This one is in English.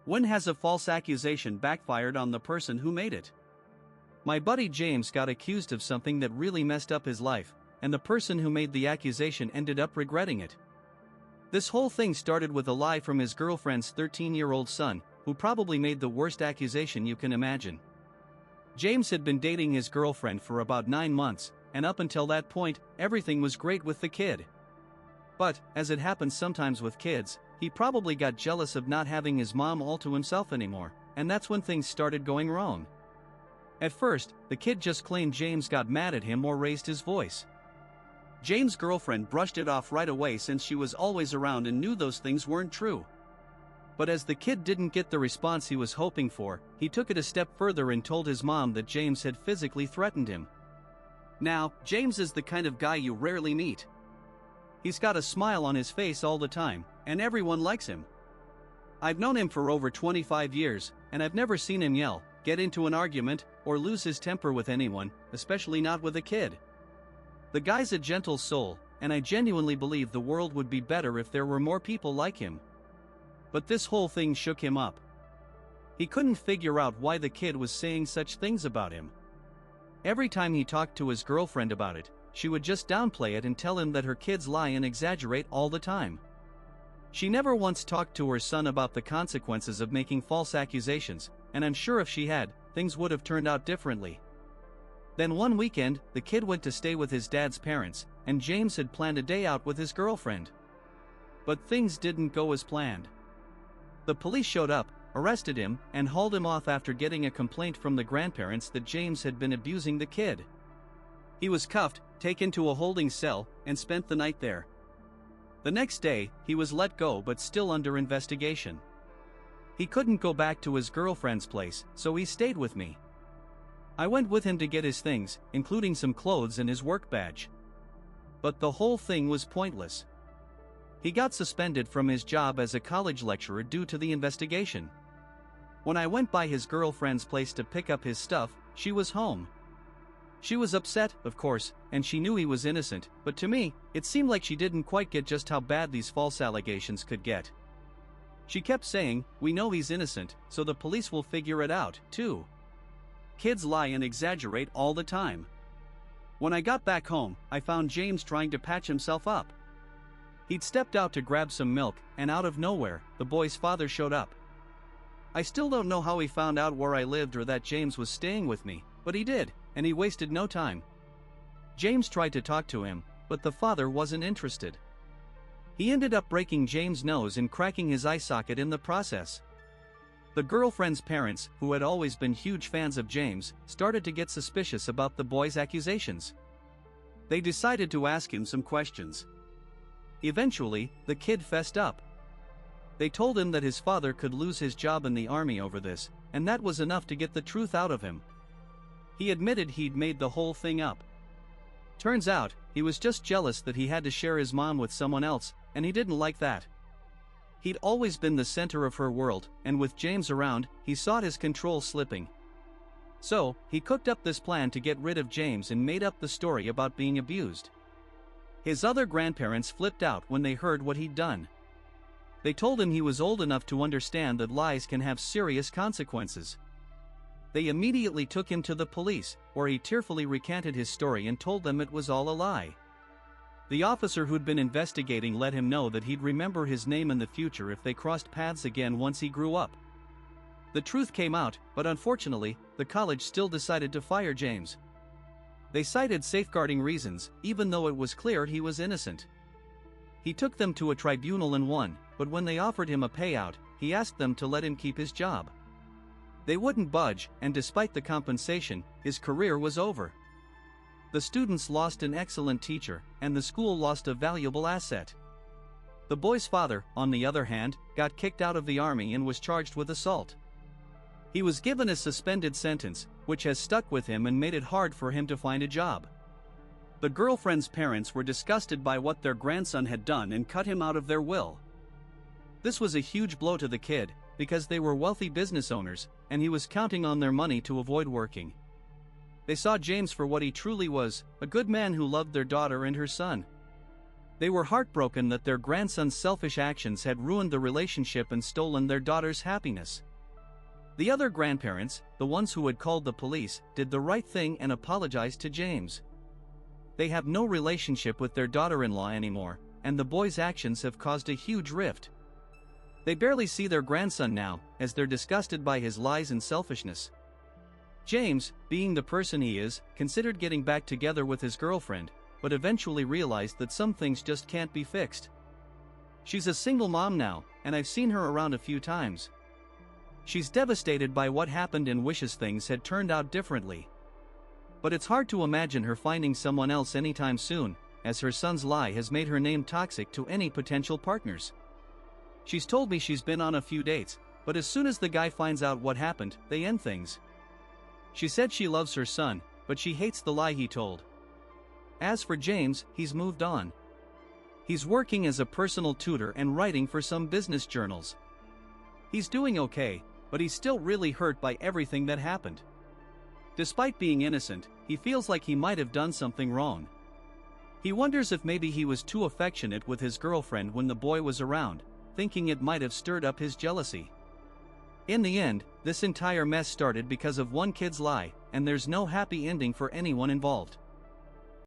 When has a false accusation backfired on the person who made it? My buddy James got accused of something that really messed up his life, and the person who made the accusation ended up regretting it. This whole thing started with a lie from his girlfriend's 13-year-old son, who probably made the worst accusation you can imagine. James had been dating his girlfriend for about 9 months, and up until that point, everything was great with the kid. But, as it happens sometimes with kids, he probably got jealous of not having his mom all to himself anymore, and that's when things started going wrong. At first, the kid just claimed James got mad at him or raised his voice. James' girlfriend brushed it off right away since she was always around and knew those things weren't true. But as the kid didn't get the response he was hoping for, he took it a step further and told his mom that James had physically threatened him. Now, James is the kind of guy you rarely meet. He's got a smile on his face all the time, and everyone likes him. I've known him for over 25 years, and I've never seen him yell, get into an argument, or lose his temper with anyone, especially not with a kid. The guy's a gentle soul, and I genuinely believe the world would be better if there were more people like him. But this whole thing shook him up. He couldn't figure out why the kid was saying such things about him. Every time he talked to his girlfriend about it, she would just downplay it and tell him that her kids lie and exaggerate all the time. She never once talked to her son about the consequences of making false accusations, and I'm sure if she had, things would have turned out differently. Then one weekend, the kid went to stay with his dad's parents, and James had planned a day out with his girlfriend. But things didn't go as planned. The police showed up, arrested him, and hauled him off after getting a complaint from the grandparents that James had been abusing the kid. He was cuffed, taken to a holding cell, and spent the night there. The next day, he was let go but still under investigation. He couldn't go back to his girlfriend's place, so he stayed with me. I went with him to get his things, including some clothes and his work badge. But the whole thing was pointless. He got suspended from his job as a college lecturer due to the investigation. When I went by his girlfriend's place to pick up his stuff, she was home. She was upset, of course, and she knew he was innocent, but to me, it seemed like she didn't quite get just how bad these false allegations could get. She kept saying, "We know he's innocent, so the police will figure it out, too." Kids lie and exaggerate all the time. When I got back home, I found James trying to patch himself up. He'd stepped out to grab some milk, and out of nowhere, the boy's father showed up. I still don't know how he found out where I lived or that James was staying with me, but he did, and he wasted no time. James tried to talk to him, but the father wasn't interested. He ended up breaking James' nose and cracking his eye socket in the process. The girlfriend's parents, who had always been huge fans of James, started to get suspicious about the boy's accusations. They decided to ask him some questions. Eventually, the kid fessed up. They told him that his father could lose his job in the army over this, and that was enough to get the truth out of him. He admitted he'd made the whole thing up. Turns out, he was just jealous that he had to share his mom with someone else, and he didn't like that. He'd always been the center of her world, and with James around, he saw his control slipping. So, he cooked up this plan to get rid of James and made up the story about being abused. His other grandparents flipped out when they heard what he'd done. They told him he was old enough to understand that lies can have serious consequences. They immediately took him to the police, where he tearfully recanted his story and told them it was all a lie. The officer who'd been investigating let him know that he'd remember his name in the future if they crossed paths again once he grew up. The truth came out, but unfortunately, the college still decided to fire James. They cited safeguarding reasons, even though it was clear he was innocent. He took them to a tribunal and won, but when they offered him a payout, he asked them to let him keep his job. They wouldn't budge, and despite the compensation, his career was over. The students lost an excellent teacher, and the school lost a valuable asset. The boy's father, on the other hand, got kicked out of the army and was charged with assault. He was given a suspended sentence, which has stuck with him and made it hard for him to find a job. The girlfriend's parents were disgusted by what their grandson had done and cut him out of their will. This was a huge blow to the kid, because they were wealthy business owners, and he was counting on their money to avoid working. They saw James for what he truly was, a good man who loved their daughter and her son. They were heartbroken that their grandson's selfish actions had ruined the relationship and stolen their daughter's happiness. The other grandparents, the ones who had called the police, did the right thing and apologized to James. They have no relationship with their daughter-in-law anymore, and the boy's actions have caused a huge rift. They barely see their grandson now, as they're disgusted by his lies and selfishness. James, being the person he is, considered getting back together with his girlfriend, but eventually realized that some things just can't be fixed. She's a single mom now, and I've seen her around a few times. She's devastated by what happened and wishes things had turned out differently. But it's hard to imagine her finding someone else anytime soon, as her son's lie has made her name toxic to any potential partners. She's told me she's been on a few dates, but as soon as the guy finds out what happened, they end things. She said she loves her son, but she hates the lie he told. As for James, he's moved on. He's working as a personal tutor and writing for some business journals. He's doing okay, but he's still really hurt by everything that happened. Despite being innocent, he feels like he might have done something wrong. He wonders if maybe he was too affectionate with his girlfriend when the boy was around, thinking it might have stirred up his jealousy. In the end, this entire mess started because of one kid's lie, and there's no happy ending for anyone involved.